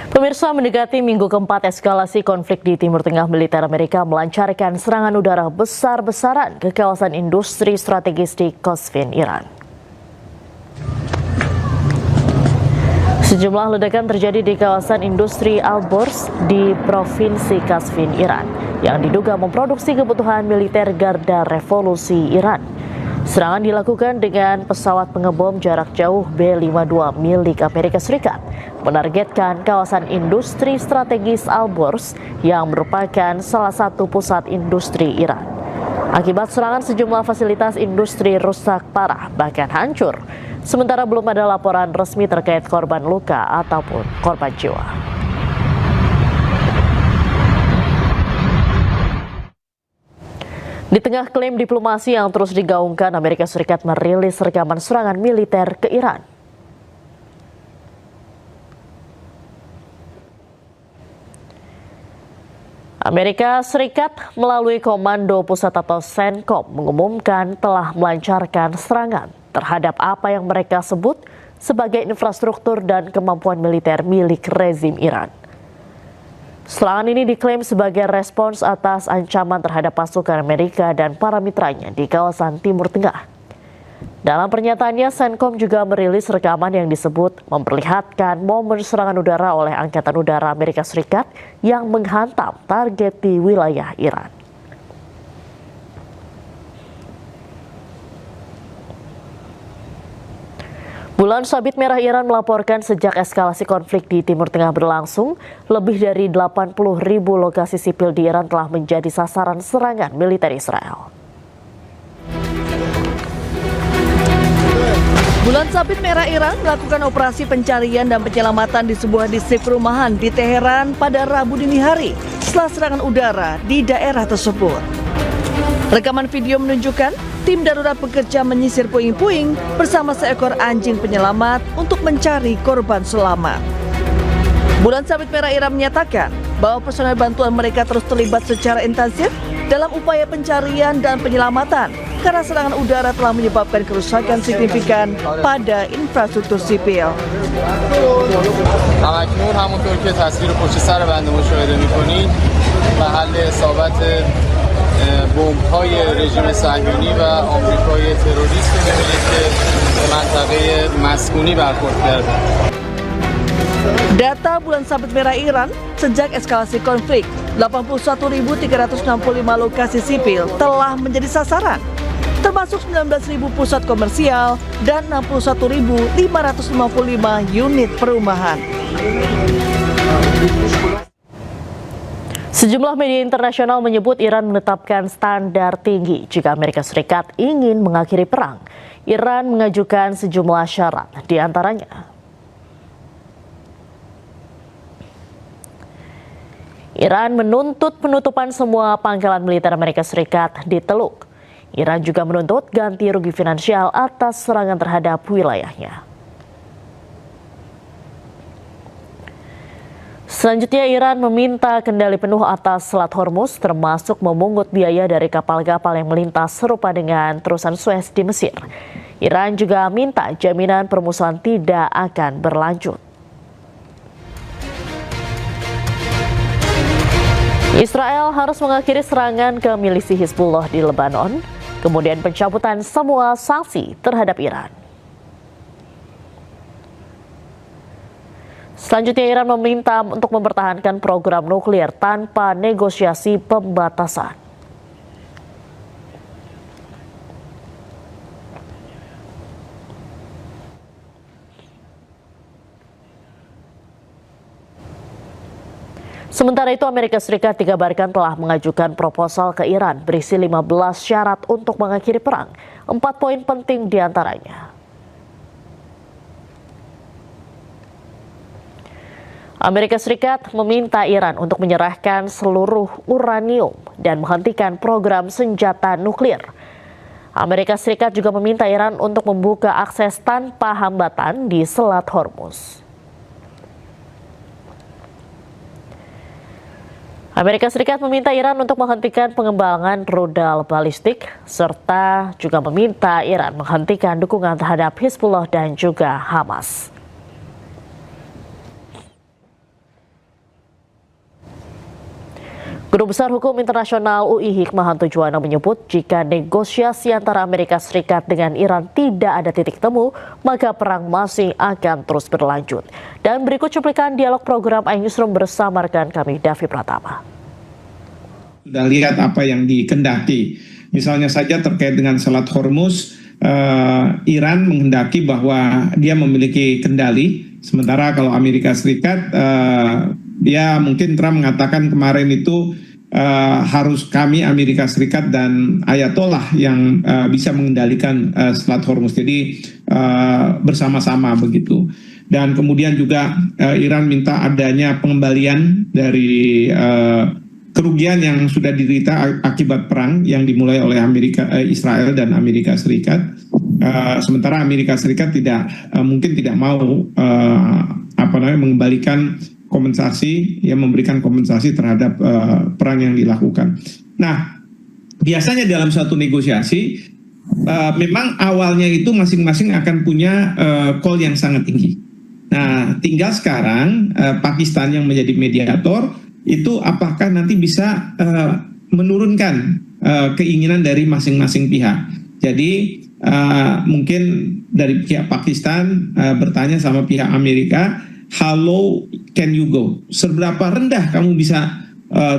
Pemirsa, mendekati minggu keempat eskalasi konflik di Timur Tengah, militer Amerika melancarkan serangan udara besar-besaran ke kawasan industri strategis di Qazvin, Iran. Sejumlah ledakan terjadi di kawasan industri Al-Borz di Provinsi Qazvin, Iran, yang diduga memproduksi kebutuhan militer Garda Revolusi Iran. Serangan dilakukan dengan pesawat pengebom jarak jauh B-52 milik Amerika Serikat, menargetkan kawasan industri strategis Al-Borz yang merupakan salah satu pusat industri Iran. Akibat serangan, sejumlah fasilitas industri rusak parah, bahkan hancur. Sementara belum ada laporan resmi terkait korban luka ataupun korban jiwa. Di tengah klaim diplomasi yang terus digaungkan, Amerika Serikat merilis rekaman serangan militer ke Iran. Amerika Serikat melalui Komando Pusat atau CENTCOM mengumumkan telah melancarkan serangan terhadap apa yang mereka sebut sebagai infrastruktur dan kemampuan militer milik rezim Iran. Serangan ini diklaim sebagai respons atas ancaman terhadap pasukan Amerika dan para mitranya di kawasan Timur Tengah. Dalam pernyataannya, CENTCOM juga merilis rekaman yang disebut memperlihatkan momen serangan udara oleh Angkatan Udara Amerika Serikat yang menghantam target di wilayah Iran. Bulan Sabit Merah Iran melaporkan sejak eskalasi konflik di Timur Tengah berlangsung, lebih dari 80.000 lokasi sipil di Iran telah menjadi sasaran serangan militer Israel. Bulan Sabit Merah Iran melakukan operasi pencarian dan penyelamatan di sebuah distrik perumahan di Teheran pada Rabu dini hari setelah serangan udara di daerah tersebut. Rekaman video menunjukkan tim darurat bekerja menyisir puing-puing bersama seekor anjing penyelamat untuk mencari korban selamat. Bulan Sabit Merah Iran menyatakan bahwa personel bantuan mereka terus terlibat secara intensif dalam upaya pencarian dan penyelamatan karena serangan udara telah menyebabkan kerusakan signifikan pada infrastruktur sipil. همکنون همونطور که تصویر پشت سر بنده مشاهده می‌کنید محل اصابت بمب‌های رژیم صهیونی و آمریکای تروریست رو می‌بینید که به منطقه مسکونی برخورد کرده. Data Bulan Sabit Merah Iran, sejak eskalasi konflik, 81.365 lokasi sipil telah menjadi sasaran, termasuk 19.000 pusat komersial dan 61.555 unit perumahan. Sejumlah media internasional menyebut Iran menetapkan standar tinggi jika Amerika Serikat ingin mengakhiri perang. Iran mengajukan sejumlah syarat, di antaranya Iran menuntut penutupan semua pangkalan militer Amerika Serikat di Teluk. Iran juga menuntut ganti rugi finansial atas serangan terhadap wilayahnya. Selanjutnya, Iran meminta kendali penuh atas Selat Hormuz, termasuk memungut biaya dari kapal-kapal yang melintas serupa dengan terusan Suez di Mesir. Iran juga minta jaminan permusuhan tidak akan berlanjut. Israel harus mengakhiri serangan ke milisi Hizbullah di Lebanon, kemudian pencabutan semua sanksi terhadap Iran. Selanjutnya, Iran meminta untuk mempertahankan program nuklir tanpa negosiasi pembatasan. Sementara itu, Amerika Serikat dikabarkan telah mengajukan proposal ke Iran berisi 15 syarat untuk mengakhiri perang. 4 poin penting diantaranya. Amerika Serikat meminta Iran untuk menyerahkan seluruh uranium dan menghentikan program senjata nuklir. Amerika Serikat juga meminta Iran untuk membuka akses tanpa hambatan di Selat Hormuz. Amerika Serikat meminta Iran untuk menghentikan pengembangan rudal balistik, serta juga meminta Iran menghentikan dukungan terhadap Hizbullah dan juga Hamas. Guru Besar Hukum Internasional UI Hikmahanto Juwana menyebut jika negosiasi antara Amerika Serikat dengan Iran tidak ada titik temu, maka perang masih akan terus berlanjut. Dan berikut cuplikan dialog program iNewsroom bersama rekan kami Davi Pratama. Sudah lihat apa yang dikehendaki. Misalnya saja terkait dengan Selat Hormuz, Iran menghendaki bahwa dia memiliki kendali, sementara kalau Amerika Serikat, dia mungkin Trump mengatakan kemarin itu harus kami Amerika Serikat dan Ayatollah yang bisa mengendalikan Selat Hormuz. Jadi bersama-sama begitu. Dan kemudian juga Iran minta adanya pengembalian dari kerugian yang sudah diderita akibat perang yang dimulai oleh Israel dan Amerika Serikat. Sementara Amerika Serikat mungkin tidak mau mengembalikan kompensasi, memberikan kompensasi terhadap perang yang dilakukan. Nah, biasanya dalam suatu negosiasi memang awalnya itu masing-masing akan punya call yang sangat tinggi. Nah, tinggal sekarang Pakistan yang menjadi mediator itu apakah nanti bisa menurunkan keinginan dari masing-masing pihak. Jadi mungkin dari pihak Pakistan bertanya sama pihak Amerika, how low can you go? Seberapa rendah kamu bisa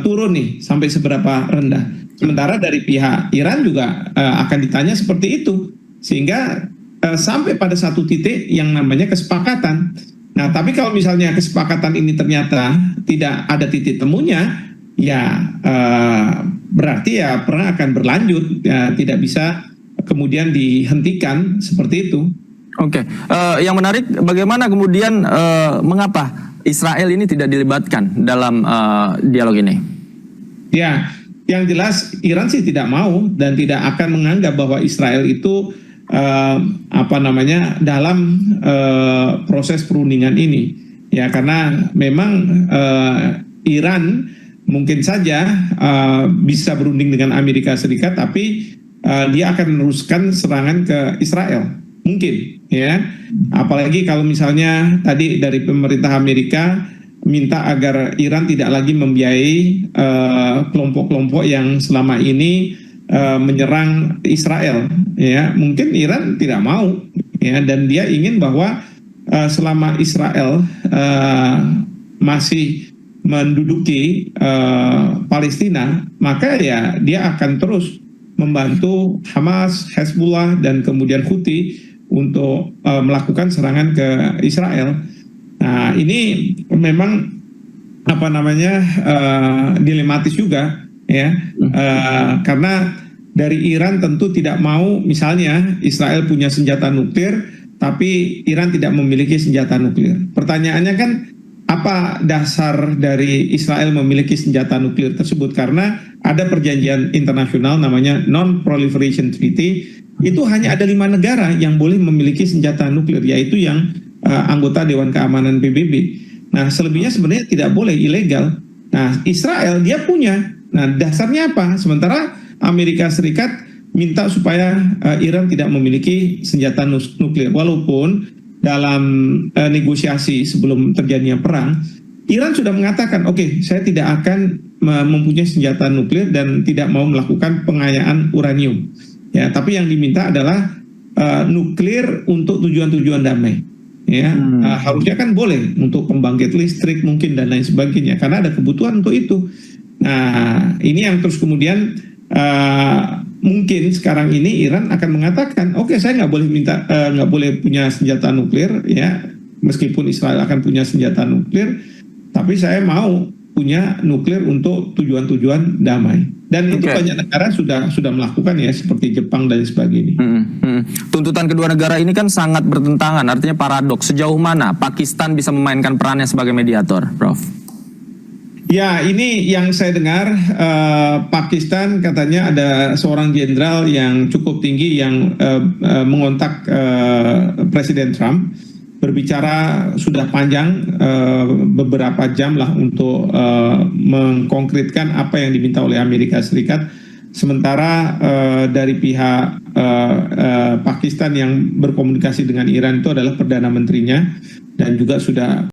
turun nih, sampai seberapa rendah? Sementara dari pihak Iran juga akan ditanya seperti itu, sehingga sampai pada satu titik yang namanya kesepakatan. Nah, tapi kalau misalnya kesepakatan ini ternyata tidak ada titik temunya, ya berarti ya perang akan berlanjut, ya tidak bisa kemudian dihentikan seperti itu. Oke, yang menarik bagaimana kemudian mengapa Israel ini tidak dilibatkan dalam dialog ini? Ya, yang jelas Iran sih tidak mau dan tidak akan menganggap bahwa Israel itu dalam proses perundingan ini, ya, karena memang Iran mungkin saja bisa berunding dengan Amerika Serikat, tapi dia akan meneruskan serangan ke Israel, mungkin, ya, apalagi kalau misalnya tadi dari pemerintah Amerika minta agar Iran tidak lagi membiayai kelompok-kelompok yang selama ini menyerang Israel, ya, mungkin Iran tidak mau, ya, dan dia ingin bahwa selama Israel masih menduduki Palestina, maka ya dia akan terus membantu Hamas, Hezbollah, dan kemudian Houthi untuk melakukan serangan ke Israel. Nah, ini memang dilematis juga, ya, karena dari Iran tentu tidak mau misalnya Israel punya senjata nuklir, tapi Iran tidak memiliki senjata nuklir. Pertanyaannya kan, apa dasar dari Israel memiliki senjata nuklir tersebut? Karena ada perjanjian internasional namanya Non-Proliferation Treaty, itu hanya ada 5 negara yang boleh memiliki senjata nuklir, yaitu yang anggota Dewan Keamanan PBB. Nah, selebihnya sebenarnya tidak boleh, ilegal. Nah, Israel dia punya. Nah, dasarnya apa? Sementara Amerika Serikat minta supaya Iran tidak memiliki senjata nuklir. Walaupun dalam negosiasi sebelum terjadinya perang, Iran sudah mengatakan, oke, saya tidak akan mempunyai senjata nuklir dan tidak mau melakukan pengayaan uranium. Ya, tapi yang diminta adalah nuklir untuk tujuan-tujuan damai. Ya, harusnya kan boleh untuk pembangkit listrik mungkin dan lain sebagainya, karena ada kebutuhan untuk itu. Nah, ini yang terus kemudian mungkin sekarang ini Iran akan mengatakan, oke, saya nggak boleh punya senjata nuklir, ya, meskipun Israel akan punya senjata nuklir, tapi saya mau punya nuklir untuk tujuan-tujuan damai. Dan itu banyak negara sudah melakukan, ya, seperti Jepang dan sebagainya. Tuntutan kedua negara ini kan sangat bertentangan, artinya paradoks. Sejauh mana Pakistan bisa memainkan perannya sebagai mediator, Prof? Ya, ini yang saya dengar, Pakistan katanya ada seorang jenderal yang cukup tinggi yang mengontak Presiden Trump, berbicara sudah panjang, beberapa jam lah untuk mengkonkretkan apa yang diminta oleh Amerika Serikat. Sementara dari pihak Pakistan yang berkomunikasi dengan Iran itu adalah Perdana Menterinya, dan juga sudah